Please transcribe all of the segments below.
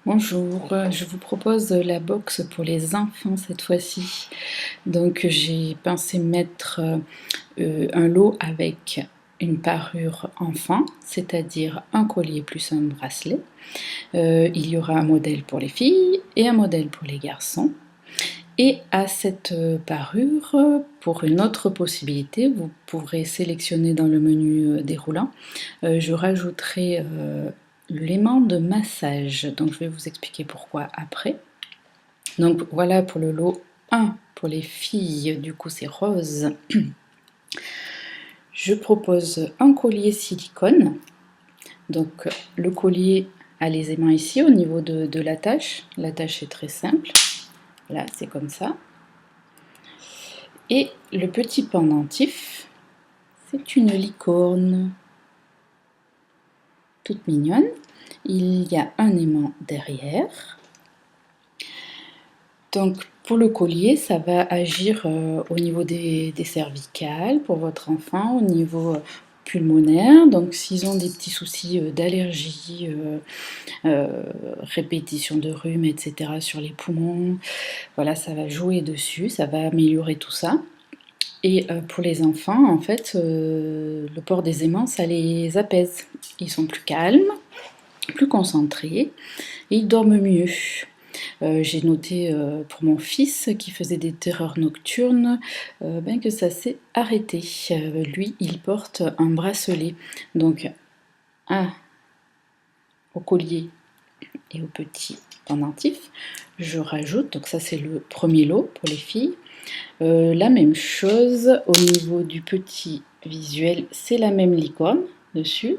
Bonjour, je vous propose la box pour les enfants cette fois-ci. Donc j'ai pensé mettre un lot avec une parure enfant, c'est-à-dire un collier plus un bracelet. Il y aura un modèle pour les filles et un modèle pour les garçons. Et à cette parure, pour une autre possibilité, vous pourrez sélectionner dans le menu déroulant, je rajouterai l'aimant de massage. Donc je vais vous expliquer pourquoi après. Donc voilà pour le lot 1 pour les filles, du coup c'est rose. Je propose un collier silicone. Donc le collier a les aimants ici au niveau de l'attache. L'attache est très simple. Là c'est comme ça. Et le petit pendentif, c'est une licorne toute mignonne. Il y a un aimant derrière. Donc pour le collier, ça va agir au niveau des cervicales pour votre enfant, au niveau pulmonaire. Donc s'ils ont des petits soucis d'allergie, répétition de rhume, etc. sur les poumons, voilà, ça va jouer dessus, ça va améliorer tout ça. Et pour les enfants, en fait, le port des aimants, ça les apaise. Ils sont plus calmes, plus concentrés, et ils dorment mieux. J'ai noté pour mon fils qui faisait des terreurs nocturnes que ça s'est arrêté. Lui, il porte un bracelet, donc un au collier et au petit pendentif. Je rajoute, donc ça c'est le premier lot pour les filles. La même chose au niveau du petit visuel, c'est la même licorne dessus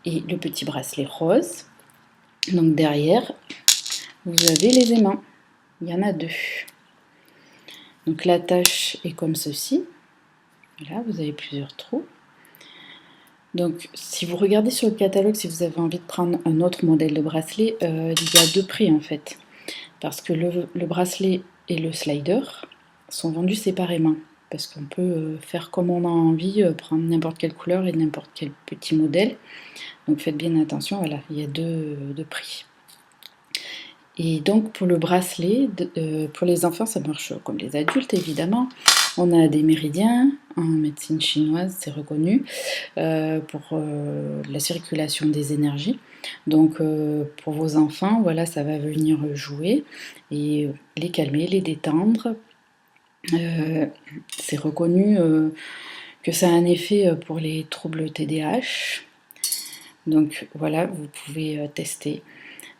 et le petit bracelet rose. Donc derrière, vous avez les aimants. Il y en a deux. Donc l'attache est comme ceci. Voilà, vous avez plusieurs trous. Donc si vous regardez sur le catalogue, si vous avez envie de prendre un autre modèle de bracelet, il y a deux prix en fait. Parce que le bracelet et le slider sont vendus séparément. Parce qu'on peut faire comme on a envie, prendre n'importe quelle couleur et n'importe quel petit modèle. Donc faites bien attention, voilà, il y a deux prix. Et donc pour le bracelet, pour les enfants, ça marche comme les adultes évidemment. On a des méridiens, en médecine chinoise c'est reconnu, pour la circulation des énergies. Donc pour vos enfants, voilà, ça va venir jouer et les calmer, les détendre. C'est reconnu que ça a un effet pour les troubles TDAH. Donc voilà, vous pouvez tester.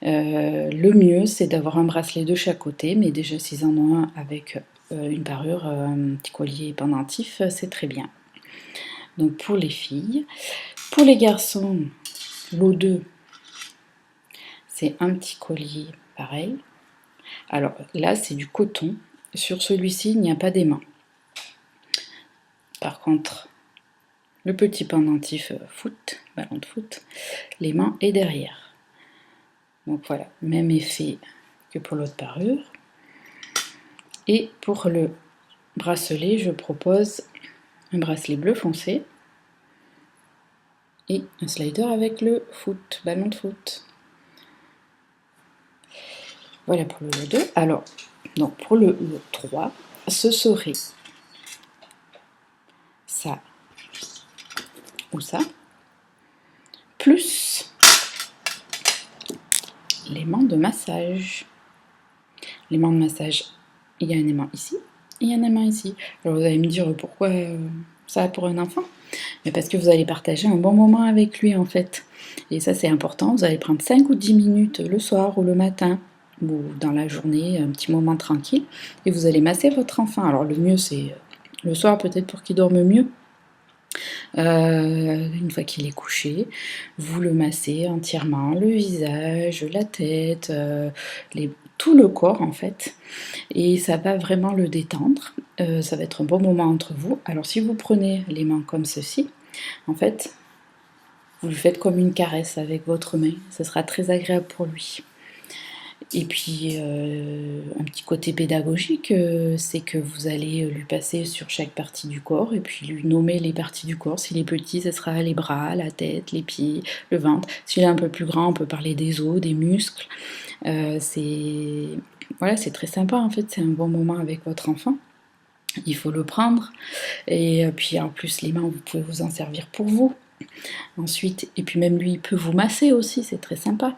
Le mieux, c'est d'avoir un bracelet de chaque côté, mais déjà s'ils en ont un avec une parure, un petit collier pendentif, c'est très bien. Donc pour les filles. Pour les garçons, lot 2, c'est un petit collier pareil. Alors là, c'est du coton. Sur celui-ci, il n'y a pas d'aimant. Par contre, le petit pendentif foot, ballon de foot, l'aimant est derrière. Donc voilà, même effet que pour l'autre parure. Et pour le bracelet, je propose un bracelet bleu foncé et un slider avec le foot, ballon de foot. Voilà pour le lot 2. Alors, donc pour le lot 3, ce serait ça ou ça, plus l'aimant de massage. L'aimant de massage, il y a un aimant ici et il y a un aimant ici. Alors vous allez me dire pourquoi ça pour un enfant? Mais parce que vous allez partager un bon moment avec lui en fait. Et ça c'est important, vous allez prendre 5 ou 10 minutes le soir ou le matin ou dans la journée, un petit moment tranquille, et vous allez masser votre enfant. Alors le mieux c'est le soir peut-être pour qu'il dorme mieux. Une fois qu'il est couché, vous le massez entièrement, le visage, la tête, tout le corps en fait, et ça va vraiment le détendre. Ça va être un bon moment entre vous. Alors si vous prenez les mains comme ceci, en fait, vous le faites comme une caresse avec votre main, ce sera très agréable pour lui. Et puis, un petit côté pédagogique, c'est que vous allez lui passer sur chaque partie du corps et puis lui nommer les parties du corps. S'il est petit, ce sera les bras, la tête, les pieds, le ventre. S'il est un peu plus grand, on peut parler des os, des muscles. C'est voilà, c'est très sympa en fait, c'est un bon moment avec votre enfant. Il faut le prendre et puis en plus les mains, vous pouvez vous en servir pour vous. Ensuite et puis même lui, il peut vous masser aussi, c'est très sympa.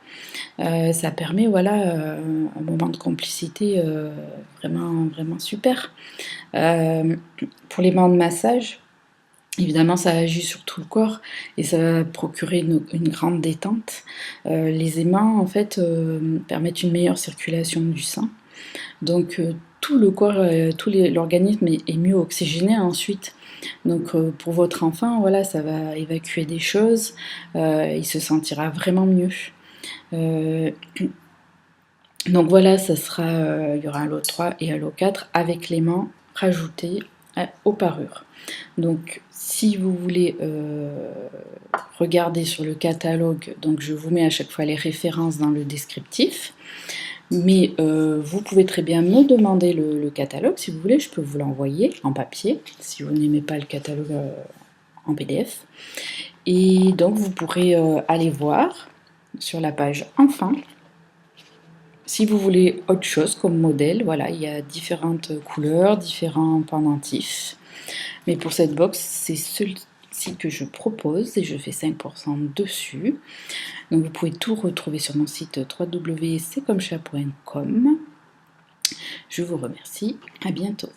Ça permet voilà, un moment de complicité, vraiment vraiment super. Pour les mains de massage, évidemment ça agit sur tout le corps et ça va procurer une grande détente. Les aimants en fait, permettent une meilleure circulation du sang. Donc tout le corps, l'organisme est mieux oxygéné ensuite. Donc pour votre enfant, voilà, ça va évacuer des choses, il se sentira vraiment mieux. Euh, donc voilà, ça sera, il y aura un lot 3 et un lot 4 avec l'aimant rajouté aux parures. Donc si vous voulez regarder sur le catalogue, donc je vous mets à chaque fois les références dans le descriptif. Mais vous pouvez très bien me demander le catalogue, si vous voulez, je peux vous l'envoyer en papier, si vous n'aimez pas le catalogue en PDF. Et donc vous pourrez aller voir sur la page Enfants. Si vous voulez autre chose comme modèle, voilà, il y a différentes couleurs, différents pendentifs. Mais pour cette box, c'est celui-ci que je propose et je fais 5% dessus. Donc vous pouvez tout retrouver sur mon site www.ccommechat.com. Je vous remercie, à bientôt.